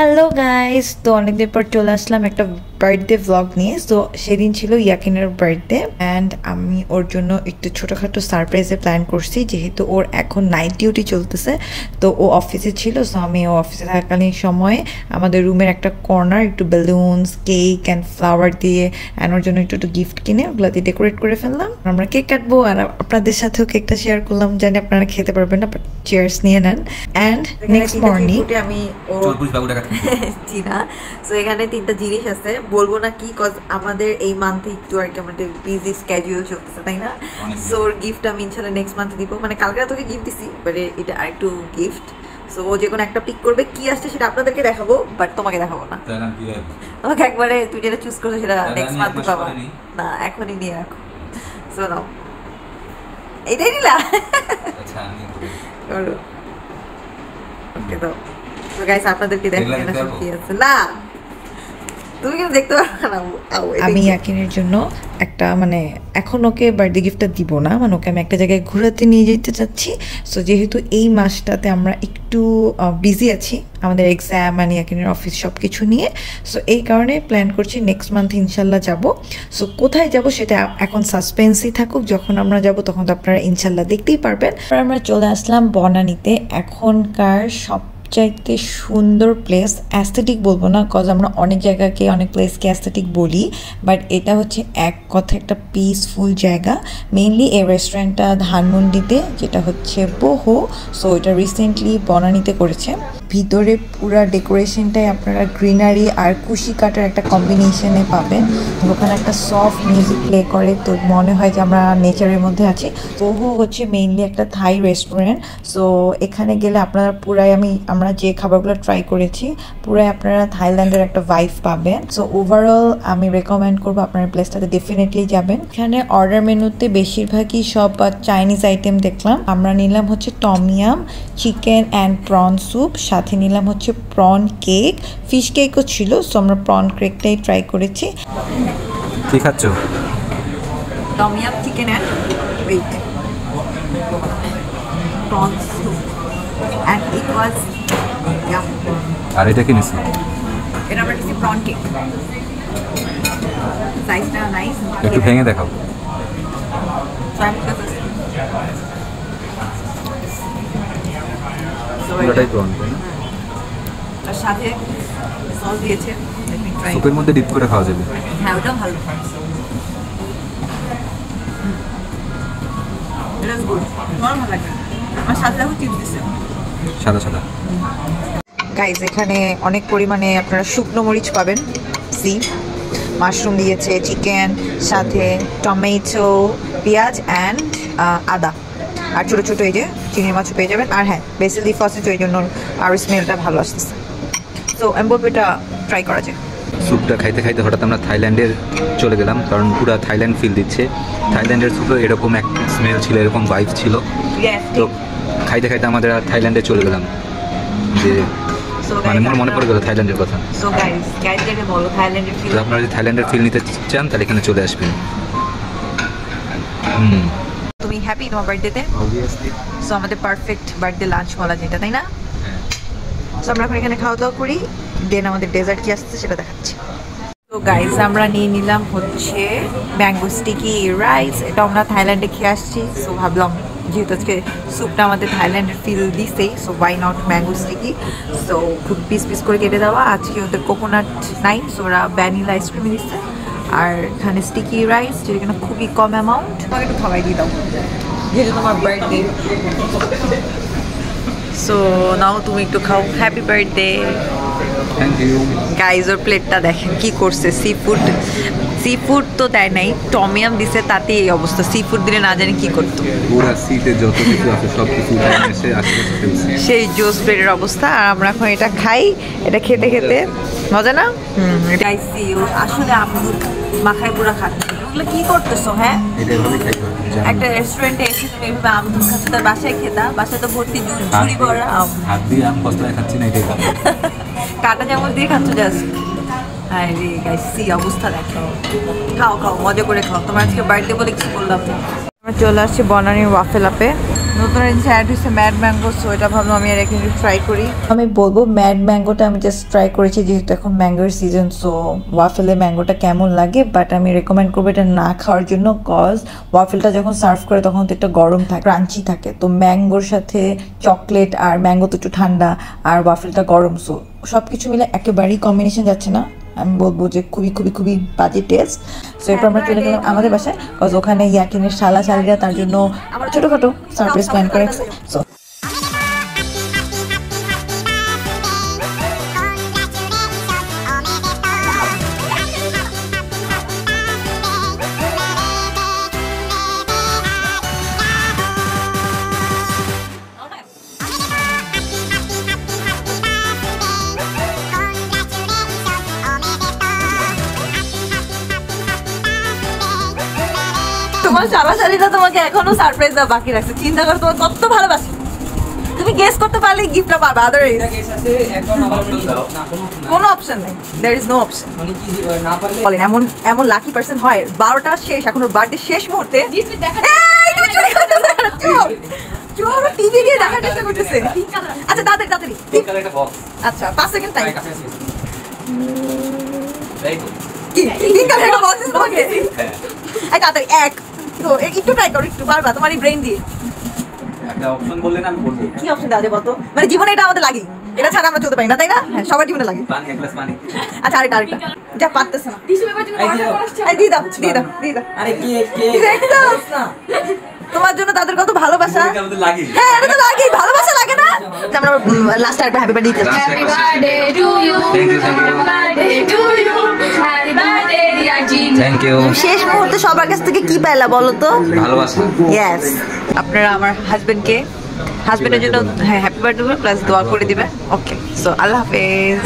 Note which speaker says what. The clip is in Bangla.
Speaker 1: হ্যালো গাইস, তো অনেকদিন পর চলে আসলাম একটা বার্থডে ভ্লগ নিয়ে। তো সেদিন ছিল ইয়াকিনের বার্থডে অ্যান্ড আমি ওর জন্য একটু ছোটোখাটো সারপ্রাইজে প্ল্যান করছি, যেহেতু ওর এখন নাইট ডিউটি চলতেছে। তো ও অফিসে ছিল, সো আমি ও অফিসে থাকাকালীন সময়ে আমাদের রুমের একটা কর্নার একটু বেলুনস, কেক অ্যান্ড ফ্লাওয়ার দিয়ে অ্যান্ড ওর জন্য একটু গিফট কিনে ওগুলো দিয়ে ডেকোরেট করে ফেললাম। আমরা কেক কাটবো আর আপনাদের সাথেও কেকটা শেয়ার করলাম, জানি আপনারা খেতে পারবেন না, বাট চিয়ার্স নিয়ে নেন। অ্যান্ড নেক্সট মর্নিং আমি চিনা। সো এখানে তিনটা জিনিস আছে, বলবো না কি, কজ আমাদের এই মান্থে একটু আর কি আমাদের বিজি স্কেডিউল চলতেছে, তাই না? সো ওর গিফট আমি ইনশাল্লাহ নেক্সট মান্থে দিব, মানে কালকে তোকে গিফট দিছি, বাট এটা আরেকটু গিফট। সো ও যে কোনো একটা পিক করবে, কি আসছে সেটা আপনাদেরকে দেখাবো, বাট তোমাকে দেখাবো না। তোমাকে একবারে তুই যেটা চুজ করছো সেটা নেক্সট মান্থে পাবো না, এখনই নিয়ে রাখো। সো নাও, এইটাই নিলা। করো ওকে দাও। তো গাইস আপনাদেরকে দেখাই না কি আছে না, তুমি কিন্তু দেখতে পারবে না। আমি ইয়াকিনের জন্য একটা মানে এখন ওকে বার্থডে গিফটটা দিব না, মানে ওকে আমি একটা জায়গায় ঘোরাতে নিয়ে যেতে চাচ্ছি। সো যেহেতু এই মাসটাতে আমরা একটু বিজি আছি, আমাদের এক্সাম মানে ইয়াকিনের অফিস সব কিছু নিয়ে, সো এই কারণে প্ল্যান করছি নেক্সট মান্থ ইনশাল্লাহ যাব। সো কোথায় যাব সেটা এখন সাসপেন্সই থাকুক, যখন আমরা যাব তখন তো আপনারা ইনশাল্লাহ দেখতেই পারবেন। আমরা চলে আসলাম বনানীতে, এখনকার সবচাইতে সুন্দর প্লেস। অ্যাস্থেটিক বলবো না, কজ আমরা অনেক জায়গাকে অনেক প্লেসকে অ্যাস্থেটিক বলি, বাট এটা হচ্ছে এক কথা একটা পিসফুল জায়গা। মেইনলি এই রেস্টুরেন্টটা ধানমন্ডিতে, যেটা হচ্ছে বহু, সো এটা রিসেন্টলি বনানীতে করেছে। ভিতরে পুরা ডেকোরেশনটাই আপনারা গ্রিনারি আর কুশি কাটার একটা কম্বিনেশনে পাবেন। ওখানে একটা সফট মিউজিক প্লে করে, তো মনে হয় যে আমরা নেচারের মধ্যে আছি। বহু হচ্ছে মেইনলি একটা থাই রেস্টুরেন্ট। সো এখানে গেলে আপনারা পুরাই আমরা যে খাবারগুলো ট্রাই করেছি, পুরাই আপনারা থাইল্যান্ডের একটা ভাইব পাবেন। সো ওভারঅল আমি রেকমেন্ড করবো আপনারা প্লেসটাতে ডেফিনেটলি যাবেন। এখানে অর্ডার মেনুতে বেশিরভাগই সব চাইনিজ আইটেম দেখলাম। আমরা নিলাম হচ্ছে tom yum chicken and prawn soup, সাথে নিলাম হচ্ছে প্রন কেক, ফিশ কেকও ছিল। সো আমরা প্রন কেকটাই ট্রাই করেছি।
Speaker 2: কি খাচ্ছ?
Speaker 1: Tom yum chicken and wet prawn soup and it was yum.
Speaker 2: আর এটা কি নিছো?
Speaker 1: এটা আমরা নিছি প্রন কেক, সাইজটা নাইস।
Speaker 2: একটু ভেঙে দেখাও। পুরোটাই প্রন,
Speaker 1: আর সাথে সস দিয়েছে,
Speaker 2: সুপের মধ্যে ডিপ করে খাওয়া যাবে।
Speaker 1: হ্যাঁ, ওটাও ভালো। এটা গুড, আমার ভালো লাগে। আমার সাথে দেখো চিপস দিছে,
Speaker 2: সাদা সাদা।
Speaker 1: গাইজ এখানে অনেক পরিমাণে আপনারা শুকনো মরিচ পাবেন, সি মাশরুম দিয়েছে, চিকেন, সাথে টমেটো, পেঁয়াজ অ্যান্ড আদা, আর ছোটো ছোটো এই যে চিংড়ি মাছও পেয়ে যাবেন। আর হ্যাঁ, বেসিল লিফ আছে, তো এই জন্য আর স্মেলটা ভালো আসতেছে। তো আমি বলবো এটা ট্রাই করা যায়।
Speaker 2: স্যুপটা খাইতে খাইতে হঠাৎ আমরা থাইল্যান্ডের চলে গেলাম, কারণ পুরো থাইল্যান্ড ফিল দিচ্ছে। থাইল্যান্ডের স্যুপে এরকম এক স্মেল ছিল, এরকম ভাইব ছিল। তো খাইতে খাইতে আমাদের আর থাইল্যান্ডে চলে গেলাম, যে মানে মনে পড়ে গেল থাইল্যান্ডের কথা।
Speaker 1: সো গাইজ বলো থাইল্যান্ডের ফিল।
Speaker 2: আপনারা যদি থাইল্যান্ডের ফিল নিতে চান তাহলে এখানে চলে আসবেন।
Speaker 1: তুমি হ্যাপি তোমার বার্থডেতে?
Speaker 2: অবভিয়াসলি।
Speaker 1: সো আমাদের পারফেক্ট বার্থডে লাঞ্চ বলা যেটা, তাই না? সো আমরা এখন এখানে খাওয়া দাওয়া করি, দেন আমাদের ডেজার্ট কি আসছে সেটা দেখাচ্ছি। তো গাইজ আমরা নিয়ে নিলাম হচ্ছে ম্যাঙ্গো স্টিকি রাইস। এটা আমরা থাইল্যান্ডে খেয়ে আসছি, সো ভাবলাম যেহেতু আজকে স্যুপটা আমাদের থাইল্যান্ডের ফিল দিছেই, so why not mango sticky. So খুব পিস পিস করে কেটে দেওয়া। আজকে ওদের কোকোনাট নাই, সো ওরা ভ্যানিলা আইসক্রিম দিচ্ছে। আর এখানে স্টিকি রাইস, যেটা কিনা খুবই কম অ্যামাউন্ট। তোমাকে একটু খাওয়াই দিয়ে দাও যেহেতু তোমার বার্থডে। সো নাও তুমি একটু খাও, happy birthday.
Speaker 2: Thank you.
Speaker 1: Guys ওর প্লেটটা দেখেন কি করছে, সি ফুড তো দেয় নাই, টমিয়াম দিছে, তাতে এই অবস্থা। সি ফুড দিলে না জানি কি করতো।
Speaker 2: পুরো সিটে যত কিছু আছে সব কিছু এসে আশেপাশে ফেলছে, সেই
Speaker 1: জোস প্লেটের অবস্থা। আর আমরা এখন এটা খাই, এটা খেতে খেতে মজা না। গাইছি আসলে আমদুর মাখায় পুরা খাচ্ছে। ওগুলো কি করতেছো? হ্যাঁ,
Speaker 2: এটা এভাবে খাইতে হবে।
Speaker 1: একটা রেস্টুরেন্টে এসে তুমি এভাবে আমদুর খাচ্ছ, তার বাসায় খেতা, বাসায় তো ভর্তি ঝুড়ি ভরা আম।
Speaker 2: হাত দিয়ে আম কষ্টে খাচ্ছি না, এটাই
Speaker 1: কাটা চামচ দিয়ে খাচ্ছ জাস্ট। হ্যাঁ রে গাইছি অবস্থা দেখো। খাও খাও, মজা করে খাও। তোমার আজকে বার্থডে বলে কিছু বললাম না। আমরা চলে আসছি বনানীর ওয়াফেল আপে। নতুন জিনিস অ্যাড হয়েছে ম্যাড ম্যাঙ্গো, সো এটা ভাবলাম আমি আর একটু ট্রাই করি। আমি বলবো ম্যাড ম্যাঙ্গোটা আমি জাস্ট ট্রাই করেছি যেহেতু এখন ম্যাঙ্গোর সিজন, সো ওয়াফেলে ম্যাঙ্গোটা কেমন লাগে, বাট আমি রেকমেন্ড করবো এটা না খাওয়ার জন্য, কজ ওয়াফেলটা যখন সার্ভ করে তখন তো একটা গরম থাকে, ক্রাঞ্চি থাকে, তো ম্যাঙ্গোর সাথে চকলেট আর ম্যাঙ্গো তো একটু ঠান্ডা আর ওয়াফেলটা গরম, সো সব কিছু মিলে একেবারেই কম্বিনেশন যাচ্ছে না। আমি বলবো যে খুবই খুবই খুবই বাজে টেস্ট। সো এরপর আমরা চলে গেলাম আমাদের বাসায়, কজ ওখানে ইয়াকিনের শালা শালিরা তার জন্য আমার ছোটোখাটো সারপ্রাইজ প্ল্যান করেছে। সো তোমার শালাশালিটা তোমাকে এখনো সারপ্রাইজ দেওয়া বাকি রাখছে। চিন্তা করো তোমার কত ভালোবাসি, তুমি গেস করতে পারলে গিফটটা পাবে, আদারওয়াইজ কোনো অপশন নেই, देयर इज नो অপশন। বলেন এমন এমন লাকি পারসন হয় 12টা শেষ, এখন ওর বার্থডে শেষ মুহূর্তে চোর টিভি দিয়ে দেখার চেষ্টা করতেছে। আচ্ছা তাড়াতাড়ি তাড়াতাড়ি, আচ্ছা 5 সেকেন্ড টাইম। কি পিঙ্ক কালার একটা বক্স তোমাকে, এই তাড়াতাড়ি এক তো একটু ট্রাই করো, একটু পারবা তোমার এই ব্রেন দিয়ে।
Speaker 2: একটা অপশন বললে না আমি বলবো
Speaker 1: কি অপশন দাও যে বলতো, মানে জীবনে এটা আমাদের লাগে, এটা ছাড়া আমরা চলতে পারি না, তাই না? হ্যাঁ সবার জীবনে লাগে।
Speaker 2: পানি, এক গ্লাস পানি।
Speaker 1: আচ্ছা আরেকটা আরেকটা যা পারতেছ না, এই দিয়ে দাও দিয়ে দাও দিয়ে দাও।
Speaker 2: আরে কি
Speaker 1: দেখো না তোমার জন্য তাদের কত ভালোবাসা।
Speaker 2: আমাদের লাগে।
Speaker 1: হ্যাঁ এটা তো লাগে, ভালোবাসা লাগে না? আমরা লাস্ট আর হ্যাপি বার্থডে দিতে
Speaker 3: Happy birthday to you.
Speaker 2: Thank you,
Speaker 3: Happy birthday to you. Happy birthday dear Jean.
Speaker 2: Thank you.
Speaker 1: শেষ মুহূর্তে সবার কাছ থেকে কি পাইলা বলো তো?
Speaker 2: ভালোবাসা।
Speaker 1: ইয়েস, আপনারা আমার হাজবেন্ডকে হাজবেন্ডের জন্য হ্যাঁ হ্যাপি বার্থডে প্লাস দোয়া করে দিবেন। ওকে, সো আল্লাহ হাফেজ।